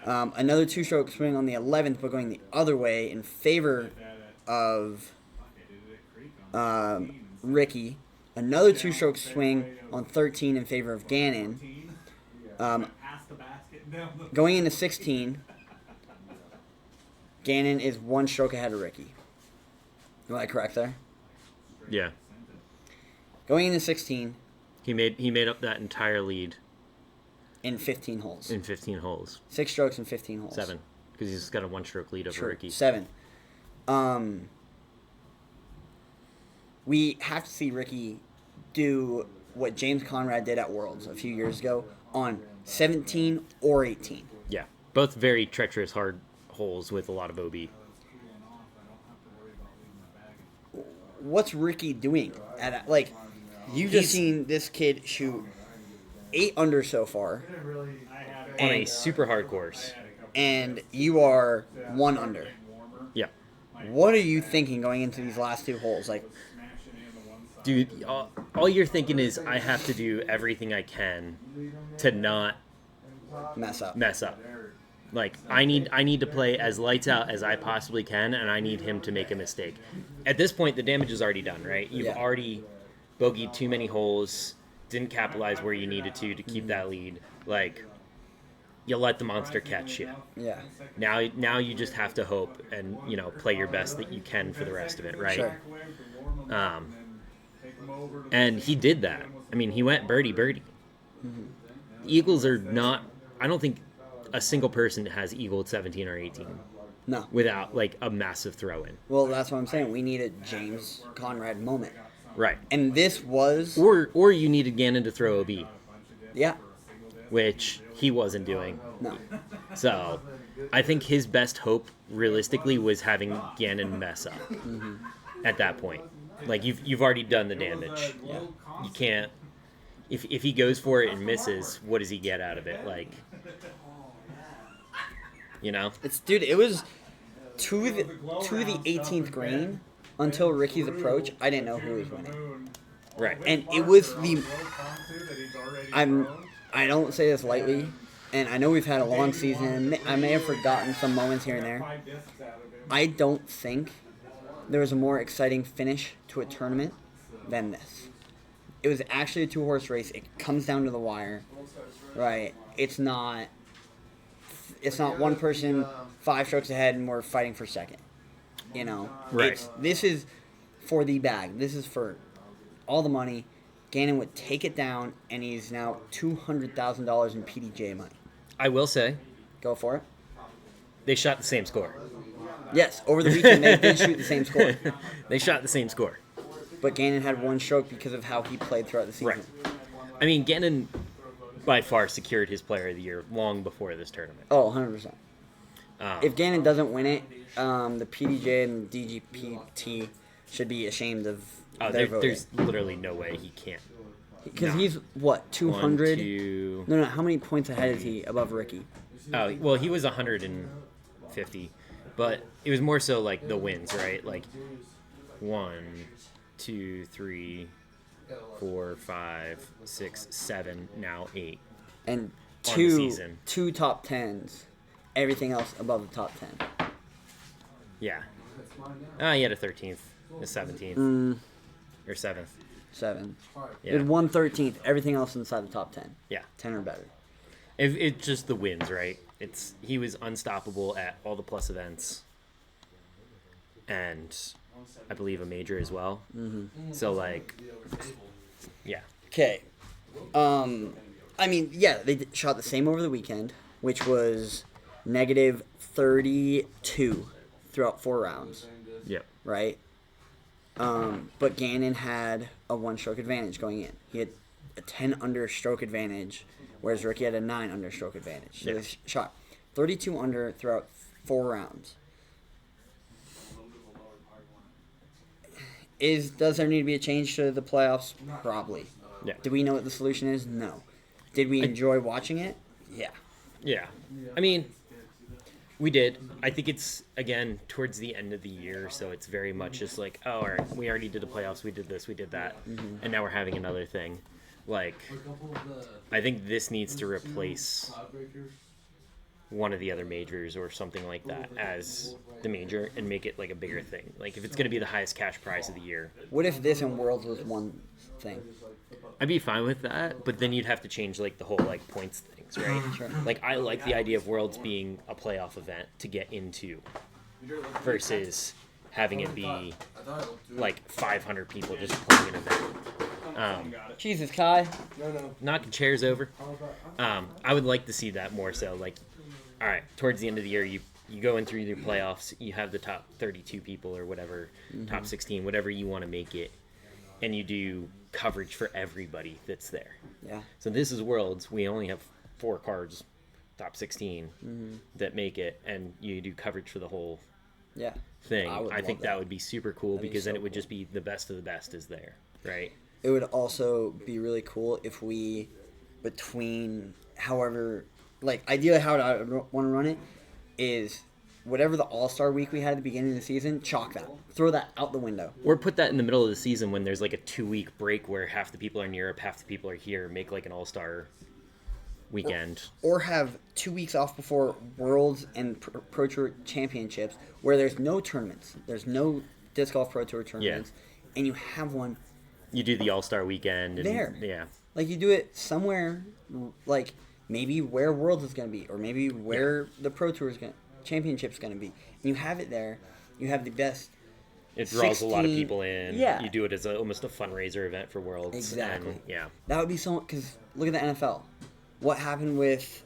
Another 2-stroke swing on the 11th, but going the other way in favor of Ricky. Another 2-stroke swing on 13 in favor of Gannon. Going into 16, Gannon is 1 stroke ahead of Ricky. Am I correct there? Yeah. Going into 16 He made up that entire lead in 15 holes. in 15 holes. 6 strokes in 15 holes. 7, because he's got a 1-stroke lead over True. Ricky. 7. We have to see Ricky do what James Conrad did at Worlds a few years ago on 17 or 18. Yeah, both very treacherous, hard holes with a lot of OB. What's Ricky doing? You just He's- seen this kid shoot 8 under so far, On a and, super hard course. and you are 1 under. Yeah. What are you thinking going into these last 2 holes? Like, Dude, all you're thinking is, I have to do everything I can to not mess up. mess up. Like, I need to play as lights out as I possibly can, and I need him to make a mistake. At this point, the damage is already done, right? You've Yeah. already bogeyed too many holes, didn't capitalize where you needed to keep that lead. Like, you let the monster catch you. Yeah. Now you just have to hope and, play your best that you can for the rest of it, right? Sure. And he did that. I mean, he went birdie. Mm-hmm. Eagles are not. I don't think a single person has eagled 17 or 18 No. without like a massive throw in. Well, that's what I'm saying. We need a James Conrad moment. Right. And this was... Or you needed Gannon to throw OB. Yeah. which he wasn't doing. No. So I think his best hope, realistically, was having Gannon mess up at that point. Like, you've already done the damage. Yeah. You can't... If he goes for it and misses, what does he get out of it? Like, you know? Dude, it was to the 18th green until Ricky's approach. I didn't know who was winning, Right. and it was I don't say this lightly, and I know we've had a long season. I may have forgotten some moments here and there. I don't think there was a more exciting finish to a tournament than this. It was actually a 2-horse race. It comes down to the wire, right? It's not one person 5 strokes ahead and we're fighting for second. You know, Right. This is for the bag. This is for all the money. Gannon would take it down, and he's now $200,000 in PDJ money. I will say, Go for it. they shot the same score. Yes, over the weekend they did shoot the same score, They shot the same score. but Gannon had 1 stroke because of how he played throughout the season. Right. I mean, Gannon by far secured his Player of the Year long before this tournament. Oh, 100%. Um, If Gannon doesn't win it, the PDJ and the DGPT should be ashamed of their voting. there's literally no way he can't. Because no. he's, what, 200? 1, 2... No, how many points ahead is he above Ricky? Oh, well, he was 150, but it was more so like the wins, right? Like 1, 2, 3, 4, 5, 6, 7, now 8. And On the two season. top 10s. Everything else above the top 10. Yeah. He had a 13th, a 17th, or 7th. 7. Yeah. He had 113th. Everything else inside the top 10. Yeah. 10 or better. It's just the wins, right? He was unstoppable at all the plus events, and I believe a major as well. Mm-hmm. So like, yeah, Okay. I mean, yeah, they shot the same over the weekend, which was negative 32 throughout 4 rounds, yep, right? But Gannon had a 1-stroke advantage going in. He had a 10 under stroke advantage, whereas Ricky had a 9 under stroke advantage. So Yeah. they shot 32 under throughout 4 rounds. Does there need to be a change to the playoffs? Probably. yeah, Do we know what the solution is? No. Did we enjoy watching it? Yeah. yeah. I mean, we did. I think it's again towards the end of the year, so it's very much just like, oh, all right, we already did the playoffs, we did this, we did that, and now we're having another thing. Like, I think this needs to replace one of the other majors or something like that as the major and make it like a bigger thing. Like, if it's going to be the highest cash prize of the year, What if this and Worlds was one thing? I'd be fine with that, but then you'd have to change like the whole like points things, right? Sure. Like, I like the idea of Worlds being a playoff event to get into versus having it be like 500 people just playing an event. Jesus, Kai. Knocking chairs over. I would like to see that more so. Like, all right, towards the end of the year, you go in through your playoffs, you have the top 32 people or whatever, top 16, whatever you want to make it, and you do coverage for everybody that's there. Yeah. So this is Worlds. We only have 4 cards, top 16, that make it, and you do coverage for the whole Yeah. thing. I would I think love that that. would be super cool That'd be because then so it would just cool. be the best of the best is there, right? It would also be really cool if we, between however, like, ideally how I want to run it is whatever the All-Star week we had at the beginning of the season, chalk that. Throw that out the window. Or put that in the middle of the season when there's like a 2-week break where half the people are in Europe, half the people are here. Make like an all-star weekend. Or have 2 weeks off before Worlds and Pro Tour Championships where there's no tournaments. There's no Disc Golf Pro Tour tournaments. And you have one. You do the all-star weekend. And, There. Yeah. Like, you do it somewhere, like, maybe where Worlds is going to be, or maybe where the Pro Tour Championship's going to be. And you have it there. You have the best. It draws a lot of 16 people in. Yeah. You do it as almost a fundraiser event for Worlds. Exactly. And, yeah. That would be so. Because look at the NFL. What happened with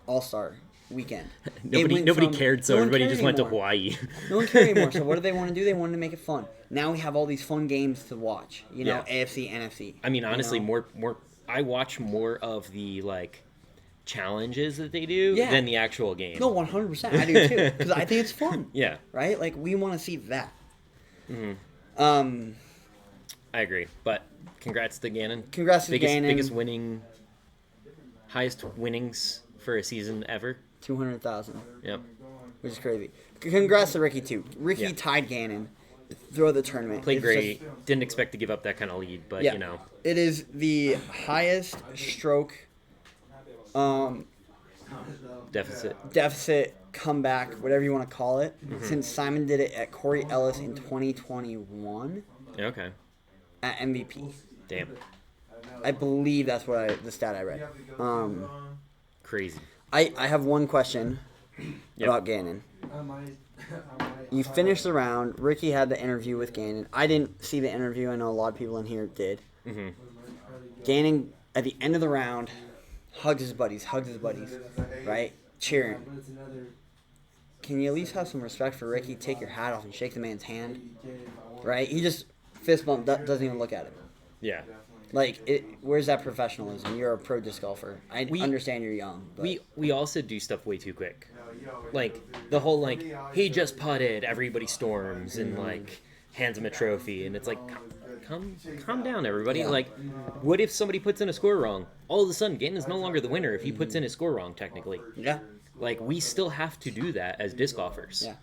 All-Star weekend? Nobody cared, so no one everybody cared just went to anymore. Hawaii. No one cared anymore. So what do they want to do? They wanted to make it fun. Now we have all these fun games to watch. You know, Yeah. AFC, NFC. I mean, honestly, you know? more I watch more of the like challenges that they do Yeah. than the actual game. No, 100%. I do too because I think it's fun. Yeah, Right? Like we want to see that. Mm-hmm. Um, I agree. But congrats to Ganon. Congrats to Ganon. Highest winnings for a season ever. 200,000, Yep. which is crazy. Congrats to Ricky too. Ricky Yeah. tied Ganon throughout the tournament. Played It's great. just- Didn't expect to give up that kind of lead, but Yeah. you know. It is the highest stroke deficit comeback, whatever you want to call it, since Simon did it at Corey Ellis in 2021 Okay. at MVP. Damn. I believe that's what the stat I read. Crazy. I have one question Yep. about Ganon. You finished the round. Ricky had the interview with Ganon. I didn't see the interview. I know a lot of people in here did. Mm-hmm. Ganon, at the end of the round, hugs his buddies, right? Cheering. Can you at least have some respect for Ricky? Take your hat off and shake the man's hand, right? He just fist bump, doesn't even look at him. Yeah. Like, where's that professionalism? You're a pro disc golfer. I understand you're young. But We also do stuff way too quick. Like the whole like he just putted, everybody storms and like hands him a trophy, and it's like calm down, everybody. Yeah. Like, what if somebody puts in a score wrong? All of a sudden, Ganon's no longer the winner if he puts in his score wrong. Technically, yeah, like we still have to do that as disc golfers. yeah,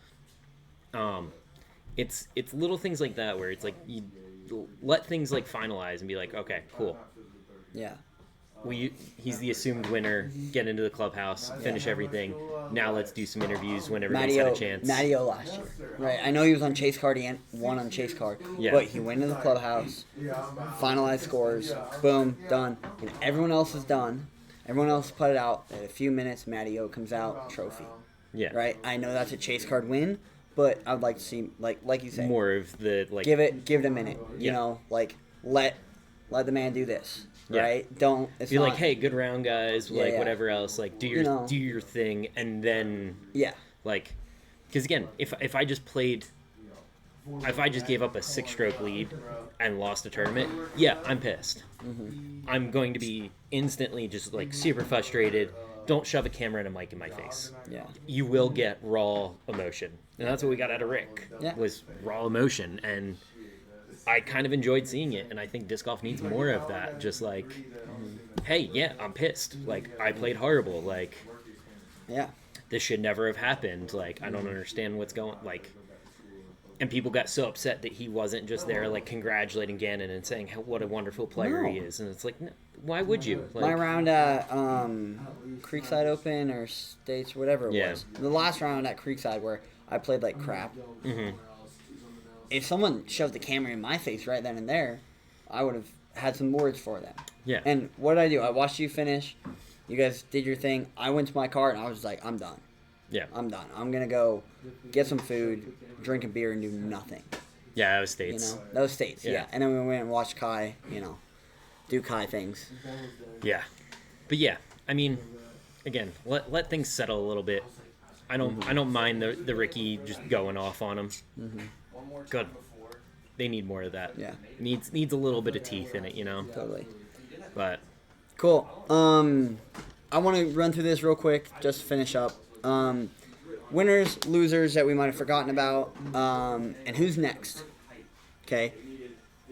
It's little things like that where it's like you let things like finalize and be like, okay, cool. yeah. He's the assumed winner. Get into the clubhouse, finish everything. Now let's do some interviews when everybody's had a chance. Matteo last year, right? I know he was on Chase Card. He won on Chase Card, Yeah. but he went into the clubhouse, finalized scores, boom, done. And everyone else is done. Everyone else put it out. In a few minutes, Matteo comes out, trophy, Yeah, right? I know that's a Chase Card win, but I'd like to see, like you said, more of the like. give it a minute. You Yeah. know, like let the man do this, Yeah. right? Don't it's Be not, like, hey, good round, guys. Yeah, Like yeah. whatever else, like do your thing, and then yeah, like, because again, if I just gave up a 6-stroke lead and lost a tournament, yeah, I'm pissed. Mm-hmm. I'm going to be instantly just like super frustrated. Don't shove a camera and a mic in my face. yeah, You will get raw emotion, and that's what we got out of Rick. Yeah. Was raw emotion, and I kind of enjoyed seeing it, and I think disc golf needs more of that. Just like, hey, yeah, I'm pissed. Like, I played horrible. Like, yeah. this should never have happened. Like, I don't understand what's going. Like, and people got so upset that he wasn't just there, like congratulating Ganon and saying what a wonderful player he No. is. And it's like, no, why would you? Like, My round at Creekside Open or States, whatever it Yeah. was. The last round at Creekside where I played like crap. If someone shoved the camera in my face right then and there, I would have had some words for them. Yeah. And what did I do? I watched you finish. You guys did your thing. I went to my car and I was like, I'm done. Yeah. I'm done. I'm going to go get some food, drink a beer, and do nothing. Yeah, that was You States. know? Those States, Yeah. yeah. And then we went and watched Kai, do Kai things. Yeah. But yeah, I mean, again, let things settle a little bit. I don't mind the Ricky just going off on him. Good. They need more of that. Yeah. Needs a little bit of teeth in it, Totally. But Cool. I want to run through this real quick just to finish up. Winners, losers that we might have forgotten about, and who's next. Okay.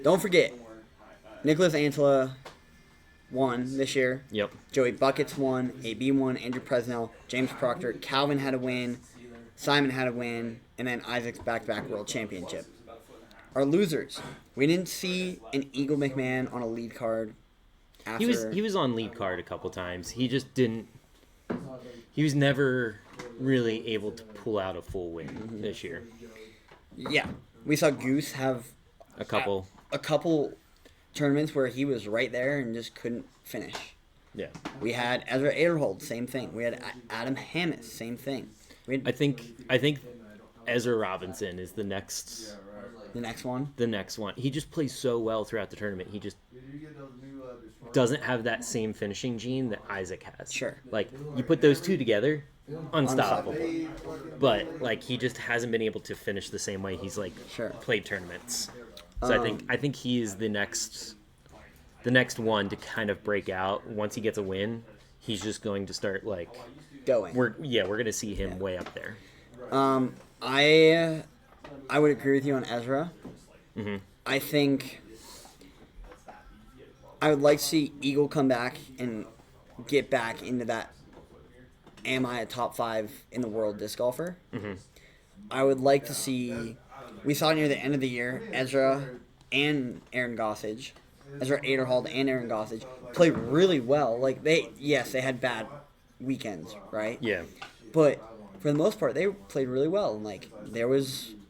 Don't forget, Nicholas Antela won this year. yep. Joey Buckets won. AB won. Andrew Presnell. James Proctor. Calvin had a win. Simon had a win. And then Isaac's back-to-back world championship. Our losers. We didn't see an Eagle McMahon on a lead card. After, He was on lead card a couple times. He just didn't. He was never really able to pull out a full win this year. Yeah. We saw Goose have A couple. a couple tournaments where he was right there and just couldn't finish. Yeah. We had Ezra Aderhold, same thing. We had Adam Hammis, same thing. We had I think Ezra Robinson is the next the next one. one. He just plays so well throughout the tournament. He just doesn't have that same finishing gene that Isaac has. Sure. Like, you put those two together, unstoppable. But like, he just hasn't been able to finish the same way he's like Sure. played tournaments. So I think he is the next the next one to kind of break out. Once he gets a win, he's just going to start like Going. we're gonna see him way up there. I would agree with you on Ezra. Mm-hmm. I think I would like to see Eagle come back and get back into that. Am I a top 5 in the world disc golfer? Mm-hmm. I would like to see. We saw near the end of the year Ezra and Aaron Gossage, Ezra Aderhold and Aaron Gossage played really well. Like they had bad weekends, right? Yeah. But for the most part, they played really well. And like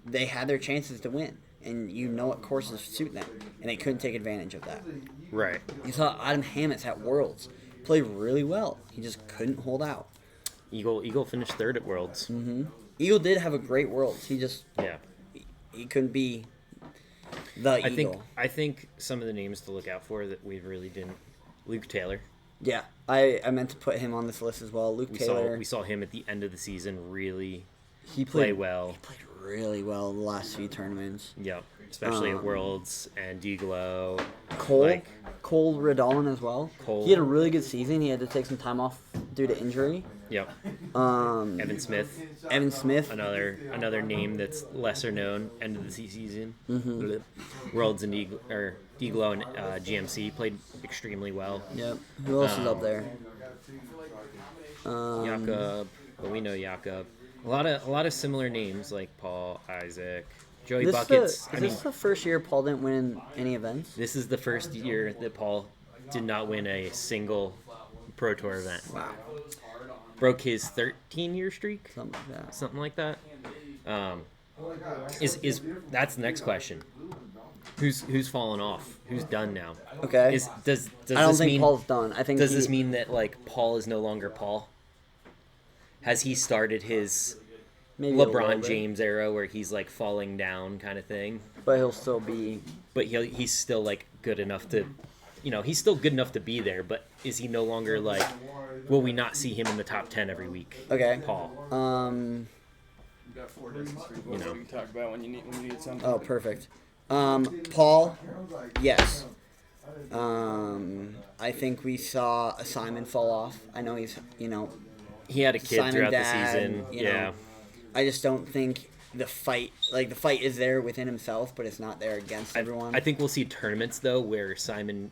they had their chances to win, and you know what courses suit them, and they couldn't take advantage of that. Right. You saw Adam Hammonds at Worlds played really well. He just couldn't hold out. Eagle finished 3rd at Worlds. Mm-hmm. Eagle did have a great Worlds. He just Yeah. he couldn't be the Eagle. I think some of the names to look out for that we really didn't. Luke Taylor. Yeah, I meant to put him on this list as well. Luke Taylor. We saw him at the end of the season really he play well. He played really well in the last few tournaments. Yep. Especially at Worlds and D-Glow. Cole Redon as well. Cole. He had a really good season. He had to take some time off due to injury. Yep. Evan Smith. Evan Smith. Another name that's lesser known end of the season. Mm-hmm. Worlds and D-Glow and GMC played extremely well. Yep. Who else is up there? Jakob. But we know Jakob. A lot of similar names like Paul, Isaac, Joey Is Buckets. this the first year Paul didn't win any events? This is the first year that Paul did not win a single Pro Tour event. Wow. Broke his 13-year streak, Something like that. Is that's the next question? Who's fallen off? Who's done now? Okay. Does I don't this think mean Paul's done. I think does this mean that like Paul is no longer Paul? Has he started his maybe a little LeBron bit, James era where he's like falling down kind of thing? but he'll still be. But he's still like good enough to, he's still good enough to be there. But is he no longer like? Will we not see him in the top 10 every week? Okay. Paul. You got 4 days this week. You know. We can talk about when you need something. Oh, perfect. Paul, yes. I think we saw a Simon fall off. I know he's, He had a kid Simon throughout dad, the season. Yeah. I just don't think the fight is there within himself, but it's not there against everyone. I think we'll see tournaments though where Simon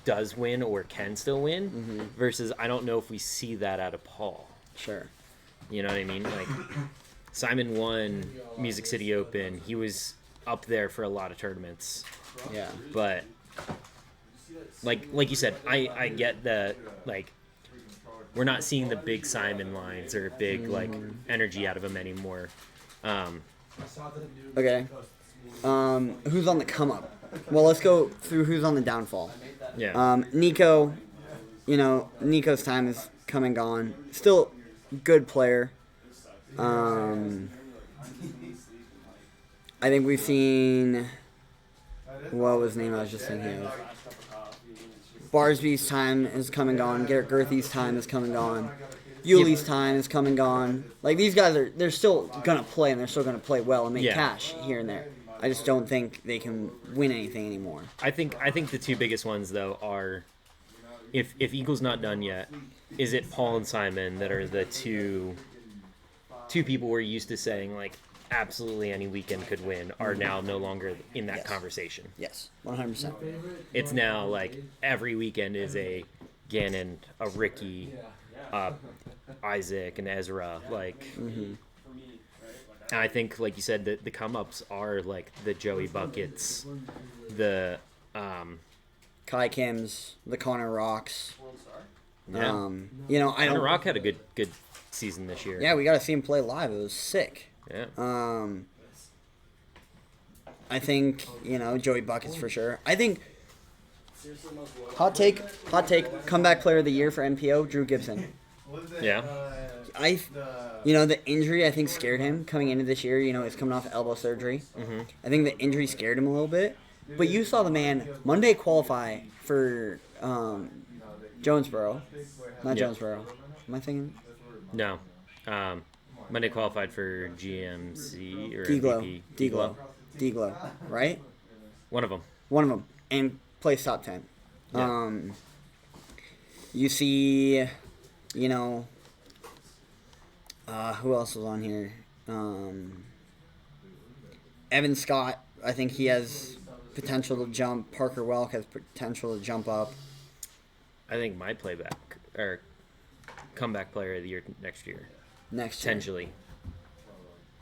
does win or can still win versus I don't know if we see that out of Paul. Sure. You know what I mean? Like Simon won Music City Open. He was up there for a lot of tournaments. Yeah. But like you said, I get that like we're not seeing the big Simon lines or big like energy out of him anymore. Okay. Who's on the come up? Well, let's go through who's on the downfall. Yeah. Nico, Nico's time is come and gone. Still good player. I think we've seen, what was his name I was just thinking of? Barsby's time is come and gone. Garrett Gerthy's time is come and gone. Yuli's time is come and gone. Like, these guys they're still going to play, and they're still going to play well and make cash here and there. I just don't think they can win anything anymore. I think the 2 biggest ones though are if Eagle's not done yet, is it Paul and Simon that are the two people we're used to saying like absolutely any weekend could win are now no longer in that conversation. Yes, 100%. It's now like every weekend is a Gannon, a Ricky, Isaac, and Ezra. Like, and I think, like you said, the come ups are like the Joey Buckets, the Kai Kims, the Connor Rocks. yeah. I Rock had a good season this year. Yeah, we got to see him play live. It was sick. Yeah. I think, Joey Buckets for sure. I think, hot take, comeback player of the year for MPO, Drew Gibson. Yeah. The injury I think scared him coming into this year. He's coming off elbow surgery. I think the injury scared him a little bit. But you saw the man Monday qualify for Jonesboro. Not Jonesboro. Am I thinking? No. Monday qualified for GMC or D-Glow. MVP. D-Glow. D-Glow. Right? One of them. And place top 10. Yeah. You see, you know, who else was on here? Evan Scott, I think he has potential to jump. Parker Welk has potential to jump up. I think my playback or comeback player of the year next year. Next year. Potentially.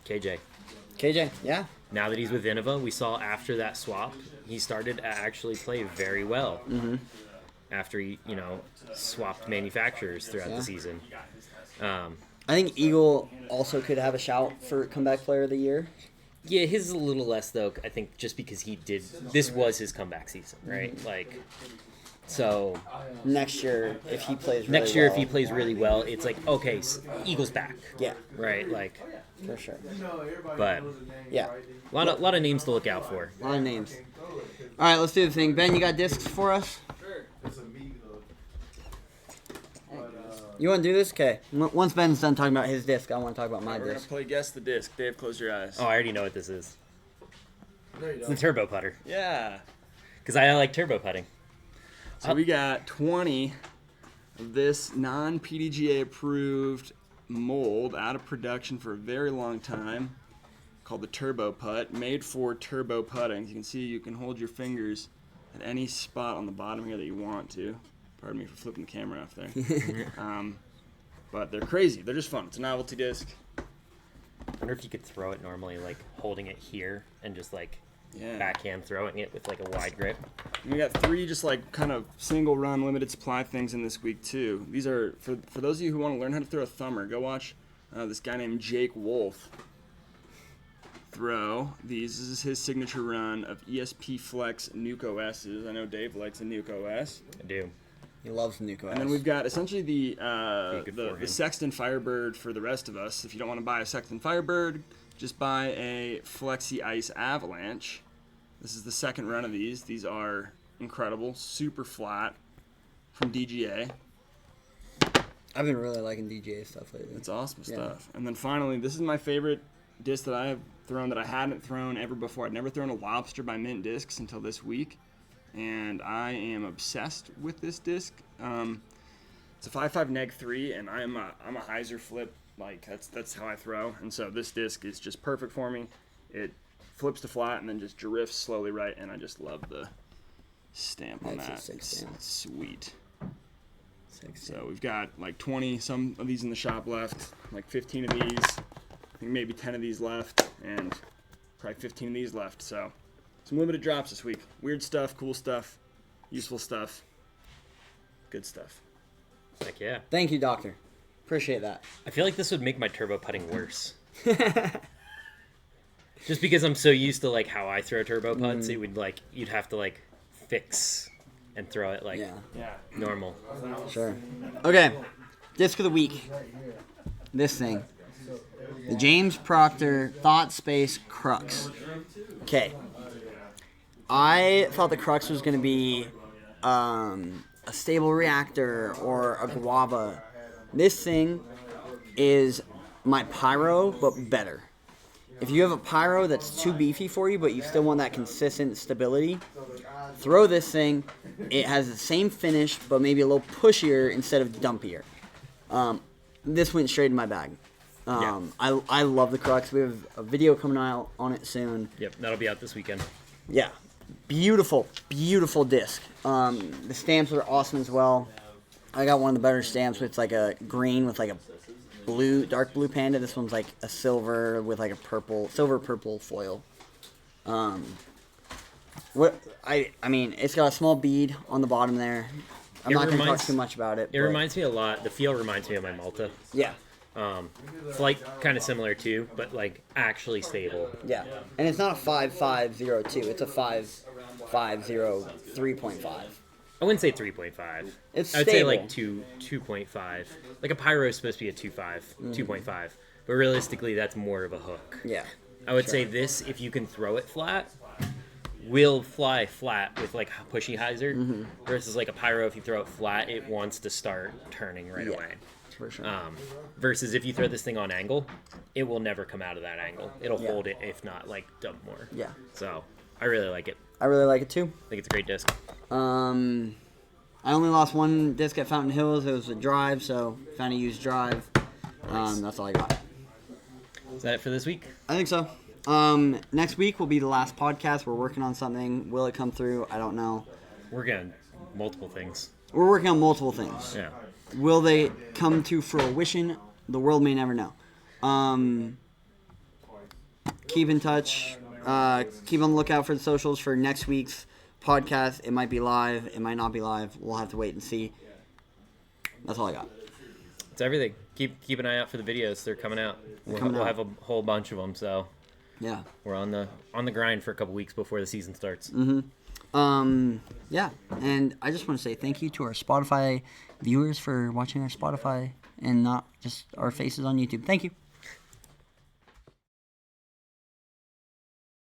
KJ. KJ, yeah. Now that he's with Innova, we saw after that swap, he started to actually play very well. Mm-hmm. After he, swapped manufacturers throughout Yeah. the season. I think Eagle also could have a shout for comeback player of the year. Yeah, his is a little less though. I think just because this was his comeback season, right? So Next year, if he plays really next year well, if he plays really well, it's like okay, Eagles back, yeah, right? for sure. But Yeah, a lot of names to look out for. a lot of names. All right, let's do the thing. Ben, you got discs for us? It's a me though. You want to do this? Okay. Once Ben's done talking about his disc, I want to talk about my We're gonna disc. play Guess the Disc. Dave, close your eyes. Oh, I already know what this is. No, you It's the don't. turbo putter Yeah. because I like turbo putting. So we got 20 of this non-PDGA approved mold out of production for a very long time called the Turbo Putt, made for turbo putting. As you can see, you can hold your fingers at any spot on the bottom here that you want to. Pardon me for flipping the camera off there. But they're crazy. They're just fun. It's a novelty disc. I wonder if you could throw it normally, like holding it here and just Yeah. backhand throwing it with a wide grip. And we got 3 just kind of single run limited supply things in this week too. These are for those of you who want to learn how to throw a thumber. Go watch this guy named Jake Wolf throw these. This is his signature run of ESP Flex Nuke OSs. I know Dave likes a Nuke OS. I do. He loves Nuke OS. And then we've got essentially Be good for the him. Sexton Firebird for the rest of us. If you don't want to buy a Sexton Firebird, just buy a Flexi Ice Avalanche. This is the second run of these. These are incredible, super flat from DGA. I've been really liking DJA stuff lately. It's awesome Yeah. stuff. And then finally, this is my favorite disc that I have thrown that I hadn't thrown ever before. I'd never thrown a Lobster by Mint Discs until this week, and I am obsessed with this disc. It's a 5.5 neg 3, and I'm a hyzer flip. That's how I throw, and so this disc is just perfect for me. It flips to flat and then just drifts slowly right, and I just love the stamp on That's a that. sick It's stamp. sweet. Sick. So we've got 20 some of these in the shop left, 15 of these, I think maybe 10 of these left, and probably 15 of these left. So some limited drops this week. Weird stuff, cool stuff, useful stuff, good stuff. Heck yeah. Thank you, Doctor. Appreciate that. I feel like this would make my turbo putting worse. Just because I'm so used to how I throw turbo putts, it would you'd have to fix and throw it Yeah, Yeah. normal. sure. Okay, disc of the week. This thing. The James Proctor Thought Space Crux. Okay. I thought the Crux was going to be a stable reactor or a guava. This thing is my Pyro, but better. If you have a Pyro that's too beefy for you, but you still want that consistent stability, throw this thing. It has the same finish, but maybe a little pushier instead of dumpier. This went straight in my bag. I love the Crux. We have a video coming out on it soon. Yep, that'll be out this weekend. Yeah, beautiful, beautiful disc. The stamps are awesome as well. I got one of the better stamps. It's a green with a blue, dark blue panda. This one's a silver with a silver purple foil. I mean, it's got a small bead on the bottom there. I'm not gonna talk too much about it. It but reminds me a lot. The feel reminds me of my Malta. yeah, It's kind of similar too, but actually stable. yeah, and it's not a 5502. It's a 5503.5. I wouldn't say 3.5. It's I'd stable. say 2.5. A Pyro is supposed to be a 2.5, but realistically that's more of a hook. Yeah, I would say this, if you can throw it flat, will fly flat with pushy hyzer, versus a Pyro, if you throw it flat, it wants to start turning right Yeah. away. for sure. Versus if you throw this thing on angle, it will never come out of that angle. It'll Yeah. hold it, if not dump more. Yeah. So I really like it. I really like it too. I think it's a great disc. I only lost one disc at Fountain Hills. It was a drive, so found a used drive. That's all I got. Is that it for this week? I think so. Next week will be the last podcast. We're working on something. Will it come through? I don't know. We're getting multiple things. We're working on multiple things. Yeah. Will they come to fruition? The world may never know. Keep in touch. Keep on the lookout for the socials for next week's podcast. It might be live. It might not be live. We'll have to wait and see. That's all I got. It's everything. Keep an eye out for the videos. They're coming out. We'll have a whole bunch of them. So Yeah. we're on the grind for a couple weeks before the season starts. Yeah. And I just want to say thank you to our Spotify viewers for watching our Spotify and not just our faces on YouTube. Thank you.